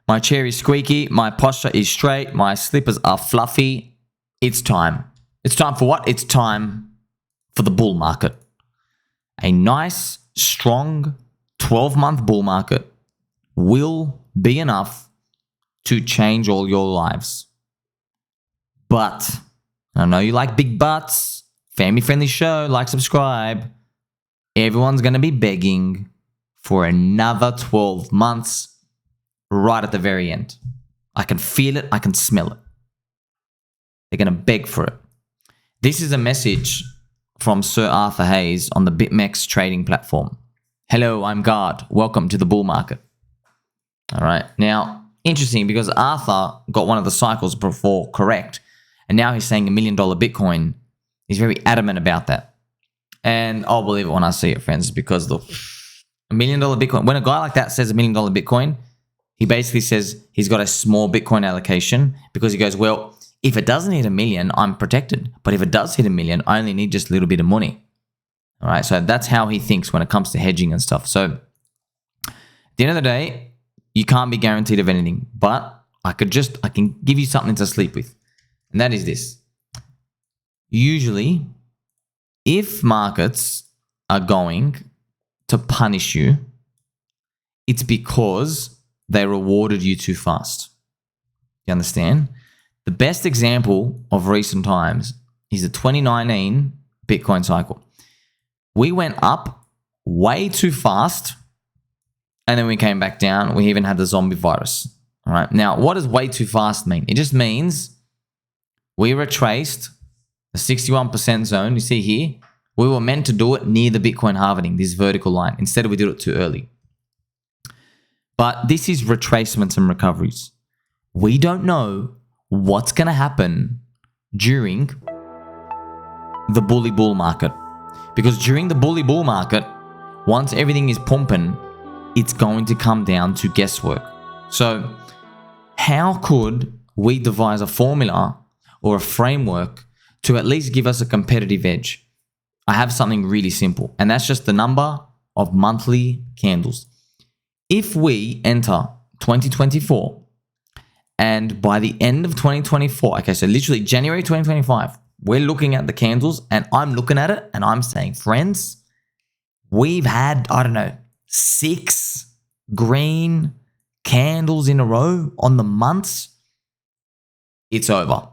My chair is squeaky. My posture is straight. My slippers are fluffy. It's time. It's time for what? It's time for the bull market. A nice, strong 12-month bull market will be enough to change all your lives. But I know you like big butts, family-friendly show, like, subscribe. Everyone's going to be begging for another 12 months right at the very end. I can feel it. I can smell it. They're going to beg for it. This is a message from Sir Arthur Hayes on the BitMEX trading platform. Hello, I'm God. Welcome to the bull market. All right. Now, interesting because Arthur got one of the cycles before correct, and now he's saying $1 million Bitcoin. He's very adamant about that. And I'll believe it when I see it, friends, because look, $1 million Bitcoin, when a guy like that says $1 million Bitcoin, he basically says he's got a small Bitcoin allocation because he goes, well, if it doesn't hit $1 million, I'm protected. But if it does hit $1 million, I only need just a little bit of money. All right. So that's how he thinks when it comes to hedging and stuff. So at the end of the day, you can't be guaranteed of anything, but I can give you something to sleep with. And that is this. Usually, if markets are going to punish you, it's because they rewarded you too fast. You understand? The best example of recent times is the 2019 Bitcoin cycle. We went up way too fast, and then we came back down. We even had the zombie virus. All right. Now, what does way too fast mean? It just means we retraced the 61% zone. You see here, we were meant to do it near the Bitcoin halving, this vertical line. Instead, we did it too early. But this is retracements and recoveries. We don't know what's going to happen during the bully bull market. Because during the bully bull market, once everything is pumping, it's going to come down to guesswork. So how could we devise a formula or a framework to at least give us a competitive edge? I have something really simple, and that's just the number of monthly candles. If we enter 2024 and by the end of 2024, okay, so literally January 2025, we're looking at the candles and I'm looking at it and I'm saying, friends, we've had, 6 green candles in a row on the months. It's over.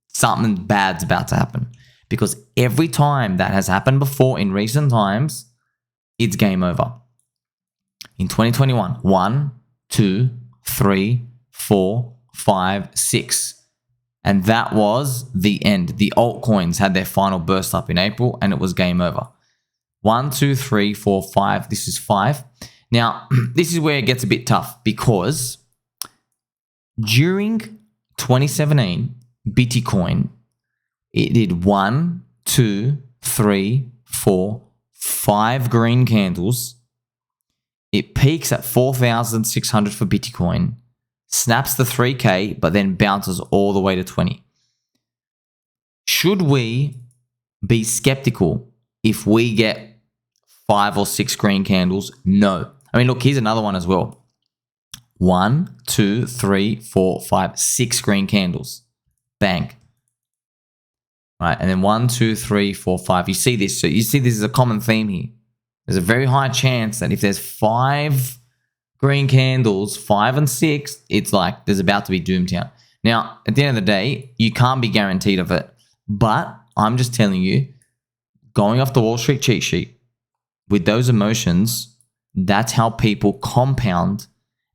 Something bad's about to happen. Because every time that has happened before in recent times, it's game over. In 2021, 1, 2, 3, 4, 5, 6. And that was the end. The altcoins had their final burst up in April and it was game over. 1, 2, 3, 4, 5. This is 5. Now, this is where it gets a bit tough because during 2017, Bitcoin, it did 1, 2, 3, 4, 5 green candles. It peaks at 4,600 for Bitcoin, snaps the 3K, but then bounces all the way to 20. Should we be skeptical if we get 5 or 6 green candles? No. I mean, look, here's another one as well. 1, 2, 3, 4, 5, 6 green candles. Bang. Right, and then 1, 2, 3, 4, 5. You see this. So you see this is a common theme here. There's a very high chance that if there's 5 green candles, 5 and 6, it's like there's about to be Doomtown. Now, at the end of the day, you can't be guaranteed of it. But I'm just telling you, going off the Wall Street cheat sheet, with those emotions, that's how people compound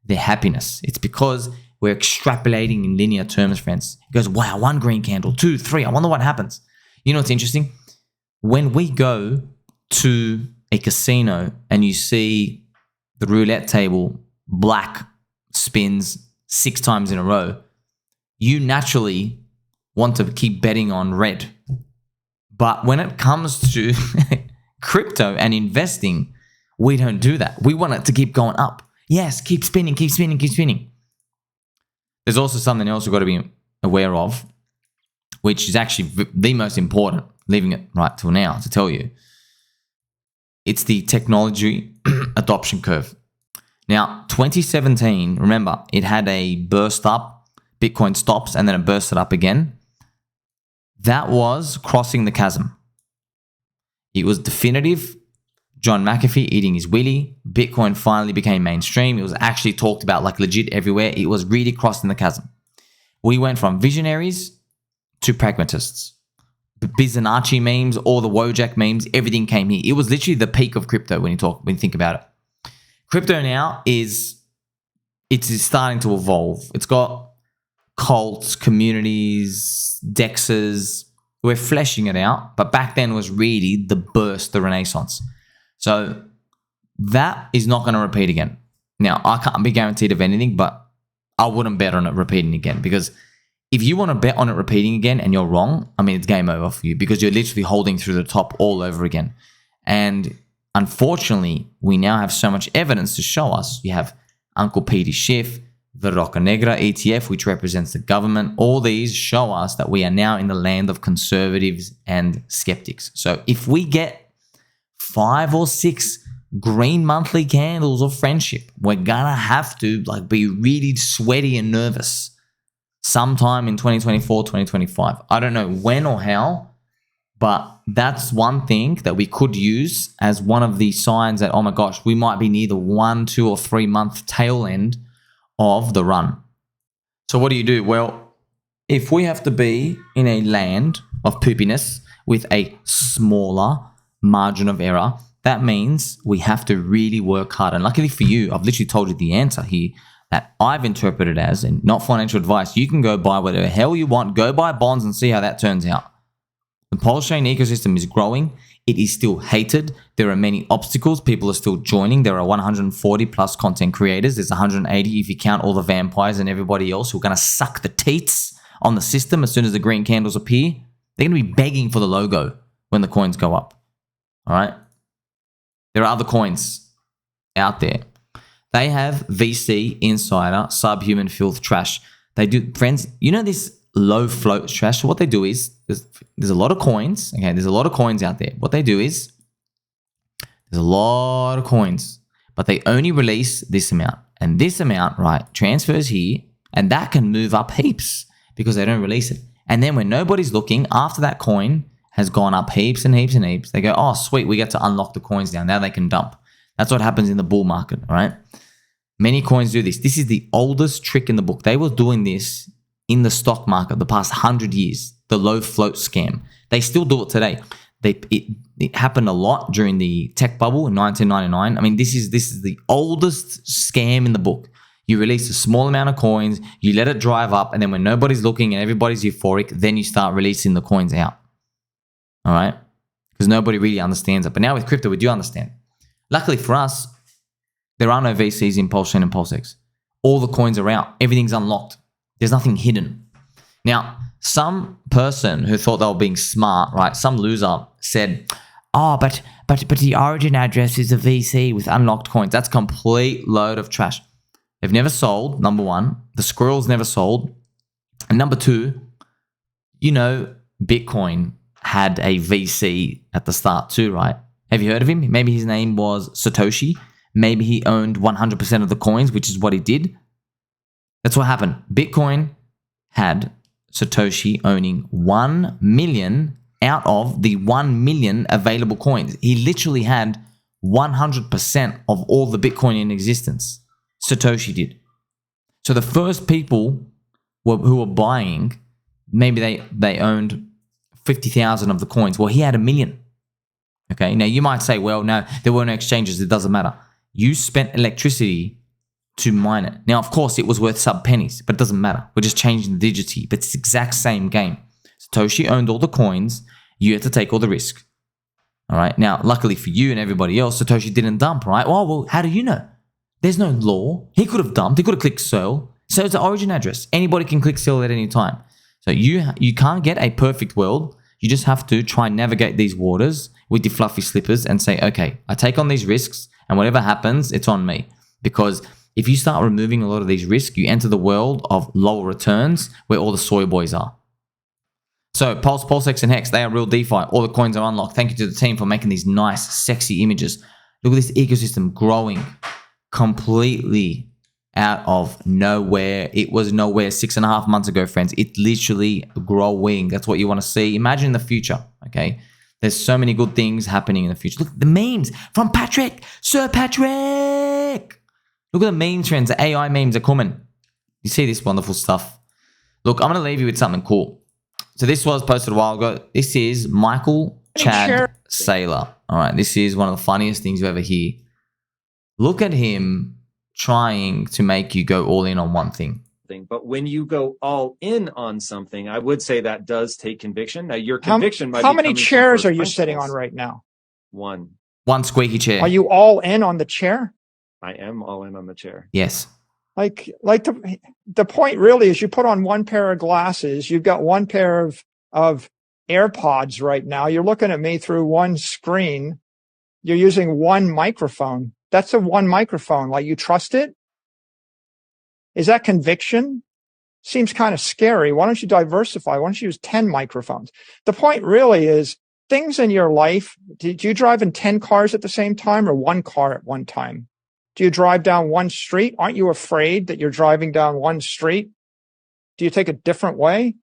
their happiness. It's because we're extrapolating in linear terms, friends. It goes, wow, 1 green candle, 2, 3. I wonder what happens. You know what's interesting? When we go to a casino and you see the roulette table black spins 6 times in a row, you naturally want to keep betting on red. But when it comes to crypto and investing, we don't do that. We want it to keep going up. Yes, keep spinning, keep spinning, keep spinning. There's also something else we've got to be aware of, which is actually the most important, leaving it right till now to tell you. It's the technology adoption curve. Now, 2017, remember, it had a burst up, Bitcoin stops, and then it bursted up again. That was crossing the chasm. It was definitive. John McAfee eating his willy. Bitcoin finally became mainstream. It was actually talked about like legit everywhere. It was really crossing the chasm. We went from visionaries to pragmatists. The Bizanacci memes, all the Wojak memes, everything came here. It was literally the peak of crypto when you think about it. Crypto now it's starting to evolve. It's got cults, communities, dexes. We're fleshing it out, but back then was really the burst, the renaissance. So that is not going to repeat again. Now, I can't be guaranteed of anything, but I wouldn't bet on it repeating again, because if you want to bet on it repeating again and you're wrong, I mean, it's game over for you, because you're literally holding through the top all over again. And unfortunately, we now have so much evidence to show us. You have Uncle Petey Schiff, the Roca Negra ETF, which represents the government. All these show us that we are now in the land of conservatives and skeptics. So if we get 5 or 6 green monthly candles of friendship, we're gonna have to be really sweaty and nervous sometime in 2024, 2025. I don't know when or how, but that's one thing that we could use as one of the signs that, oh my gosh, we might be near the 1, 2, or 3 month tail end of the run. So what do? Well, if we have to be in a land of poopiness with a smaller margin of error, that means we have to really work hard. And luckily for you, I've literally told you the answer here that I've interpreted as, and not financial advice. You can go buy whatever the hell you want. Go buy bonds and see how that turns out. The PulseChain ecosystem is growing. It is still hated. There are many obstacles. People are still joining. There are 140 plus content creators. There's 180 if you count all the vampires and everybody else who are going to suck the teats on the system as soon as the green candles appear. They're going to be begging for the logo when the coins go up. All right? There are other coins out there. They have VC, insider, subhuman filth trash. They do, friends, you know this low float trash? So what they do is, there's a lot of coins. Okay, there's a lot of coins out there. What they do is, there's a lot of coins, but they only release this amount. And this amount, right, transfers here, and that can move up heaps because they don't release it. And then when nobody's looking, after that coin has gone up heaps and heaps and heaps, they go, oh, sweet, we get to unlock the coins now. Now they can dump. That's what happens in the bull market, all right? Many coins do this. This is the oldest trick in the book. They were doing this in the stock market the past 100 years, the low float scam. They still do it today. It happened a lot during the tech bubble in 1999. I mean, this is the oldest scam in the book. You release a small amount of coins, you let it drive up, and then when nobody's looking and everybody's euphoric, then you start releasing the coins out. All right? Because nobody really understands it. But now with crypto, we do understand. Luckily for us, there are no VCs in PulseChain and PulseX. All the coins are out. Everything's unlocked. There's nothing hidden. Now, some person who thought they were being smart, right? Some loser said, oh, but the origin address is a VC with unlocked coins. That's complete load of trash. They've never sold, number one. The squirrels never sold. And number two, you know, Bitcoin had a VC at the start too, right? Have you heard of him? Maybe his name was Satoshi. Maybe he owned 100% of the coins, which is what he did. That's what happened. Bitcoin had Satoshi owning 1 million out of the 1 million available coins. He literally had 100% of all the Bitcoin in existence. Satoshi did. So the first people who were buying, maybe they owned 50,000 of the coins. Well, he had 1 million. Okay, now you might say, well, no, there were no exchanges. It doesn't matter. You spent electricity to mine it. Now, of course, it was worth sub pennies, but it doesn't matter. We're just changing the digity, but it's the exact same game. Satoshi owned all the coins. You had to take all the risk. All right. Now, luckily for you and everybody else, Satoshi didn't dump, right? Well, how do you know? There's no law. He could have dumped. He could have clicked sell. So it's the origin address. Anybody can click sell at any time. So you can't get a perfect world. You just have to try and navigate these waters with your fluffy slippers and say, okay, I take on these risks, and whatever happens, it's on me. Because if you start removing a lot of these risks, you enter the world of lower returns where all the soy boys are. So Pulse, PulseX, and Hex, they are real DeFi. All the coins are unlocked. Thank you to the team for making these nice, sexy images. Look at this ecosystem growing. completely out of nowhere. It was nowhere 6.5 months ago, friends. It's literally growing. That's what you want to see. Imagine the future, okay? There's so many good things happening in the future. Look, the memes from Patrick, Sir Patrick. Look at the memes, friends. The AI memes are coming. You see this wonderful stuff. Look, I'm going to leave you with something cool. So this was posted a while ago. This is Michael Chad Saylor. All right, this is one of the funniest things you ever hear. Look at him trying to make you go all in on one thing. But when you go all in on something, I would say that does take conviction. Now, your conviction might be. How many chairs are you sitting on right now? One squeaky chair. Are you all in on the chair? I am all in on the chair. Yes. Like the point really is you put on one pair of glasses. You've got one pair of AirPods right now. You're looking at me through one screen. You're using one microphone. That's a one microphone. Like, you trust it? Is that conviction? Seems kind of scary. Why don't you diversify? Why don't you use 10 microphones? The point really is things in your life. Do you drive in 10 cars at the same time or one car at one time? Do you drive down one street? Aren't you afraid that you're driving down one street? Do you take a different way?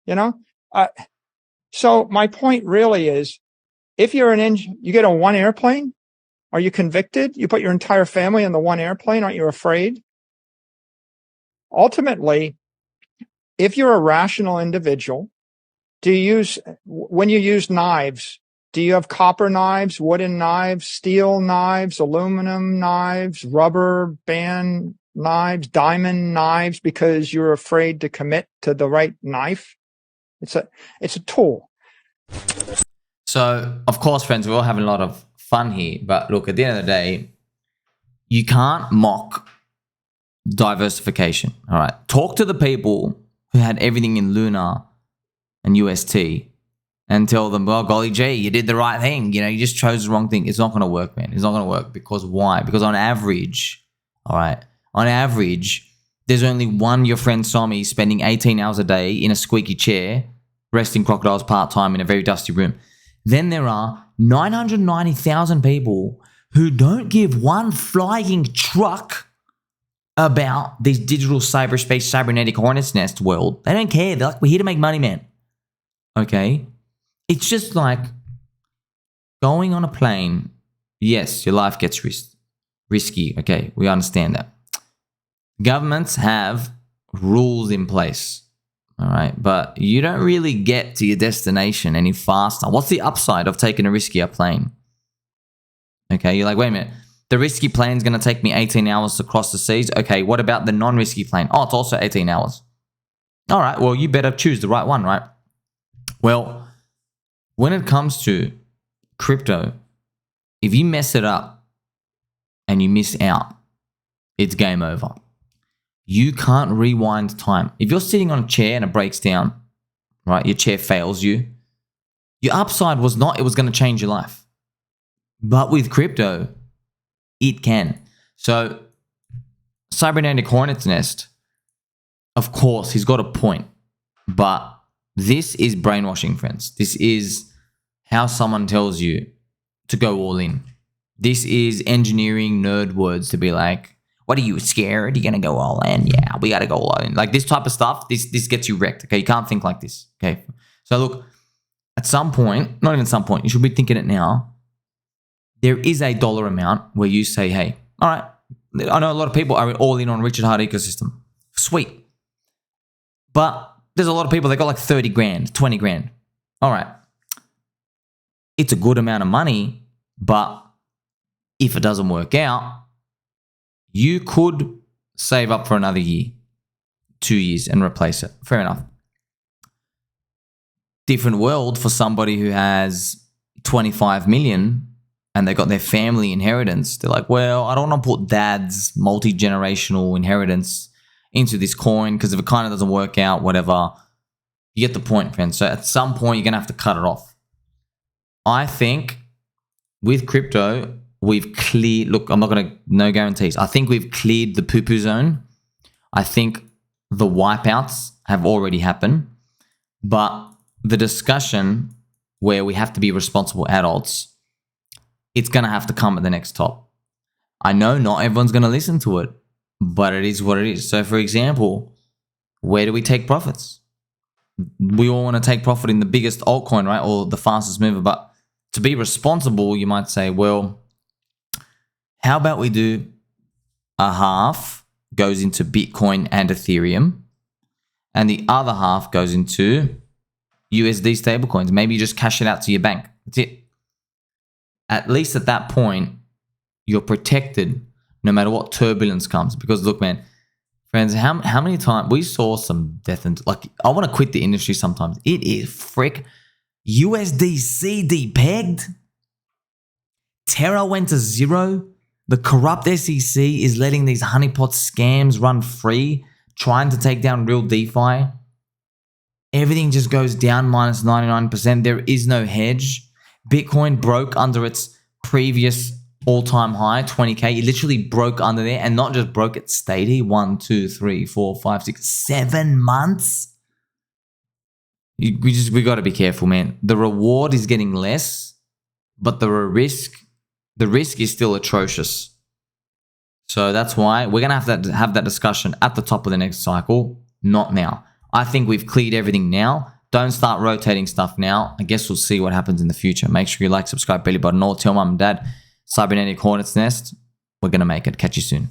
You know? So my point really is, if you're you get on one airplane, are you convicted? You put your entire family on the one airplane, aren't you afraid? Ultimately, if you're a rational individual, when you use knives, do you have copper knives, wooden knives, steel knives, aluminum knives, rubber band knives, diamond knives, because you're afraid to commit to the right knife? It's a tool. So, of course, friends, we're all having a lot of fun here. But look, at the end of the day, you can't mock diversification. All right. Talk to the people who had everything in Luna and UST and tell them, well, golly gee, you did the right thing. You know, you just chose the wrong thing. It's not going to work, man. It's not going to work. Because why? Because on average, all right, there's only one your friend saw me spending 18 hours a day in a squeaky chair, resting crocodiles part-time in a very dusty room. Then there are 990,000 people who don't give one flying truck about this digital cyberspace, cybernetic hornet's nest world. They don't care. They're like, we're here to make money, man. Okay? It's just like going on a plane. Yes, your life gets risky. Okay, we understand that. Governments have rules in place. All right, but you don't really get to your destination any faster. What's the upside of taking a riskier plane? Okay, you're like, wait a minute. The risky plane's going to take me 18 hours to cross the seas. Okay, what about the non-risky plane? Oh, it's also 18 hours. All right, well, you better choose the right one, right? Well, when it comes to crypto, if you mess it up and you miss out, it's game over. You can't rewind time. If you're sitting on a chair and it breaks down, right, your chair fails you, your upside was not it was going to change your life. But with crypto, it can. So, cybernetic hornet's nest, of course, he's got a point. But this is brainwashing, friends. This is how someone tells you to go all in. This is engineering nerd words to be like, what are you, scared? You're going to go all in? Yeah, we got to go all in. Like this type of stuff, this gets you wrecked, okay? You can't think like this, okay? So look, at some point, not even some point, you should be thinking it now. There is a dollar amount where you say, hey, all right, I know a lot of people are all in on Richard Hart ecosystem. Sweet. But there's a lot of people that got like 30 grand, 20 grand. All right. It's a good amount of money, but if it doesn't work out, you could save up for another year, 2 years and replace it. Fair enough. Different world for somebody who has 25 million and they got their family inheritance. They're like, well, I don't want to put dad's multi-generational inheritance into this coin because if it kind of doesn't work out, whatever. You get the point, friends. So at some point, you're going to have to cut it off. I think with crypto, we've cleared, look, I'm not going to, no guarantees. I think we've cleared the poo-poo zone. I think the wipeouts have already happened. But the discussion where we have to be responsible adults, it's going to have to come at the next top. I know not everyone's going to listen to it, but it is what it is. So, for example, where do we take profits? We all want to take profit in the biggest altcoin, right? Or the fastest mover. But to be responsible, you might say, well, how about we do a half goes into Bitcoin and Ethereum, and the other half goes into USD stablecoins. Maybe you just cash it out to your bank. That's it. At least at that point, you're protected no matter what turbulence comes. Because look, man, friends, how many times we saw some death and like I want to quit the industry sometimes. It is frick USD pegged. Terra went to zero. The corrupt SEC is letting these honeypot scams run free, trying to take down real DeFi. Everything just goes down minus 99%. There is no hedge. Bitcoin broke under its previous all-time high, 20K. It literally broke under there, and not just broke, it stayed here 1, 2, 3, 4, 5, 6, 7 months. We got to be careful, man. The reward is getting less, but the risk is still atrocious. So that's why we're going to have that discussion at the top of the next cycle, not now. I think we've cleared everything now. Don't start rotating stuff now. I guess we'll see what happens in the future. Make sure you like, subscribe, belly button, all. Tell mom and dad, Cybernetic Hornet's Nest. We're going to make it. Catch you soon.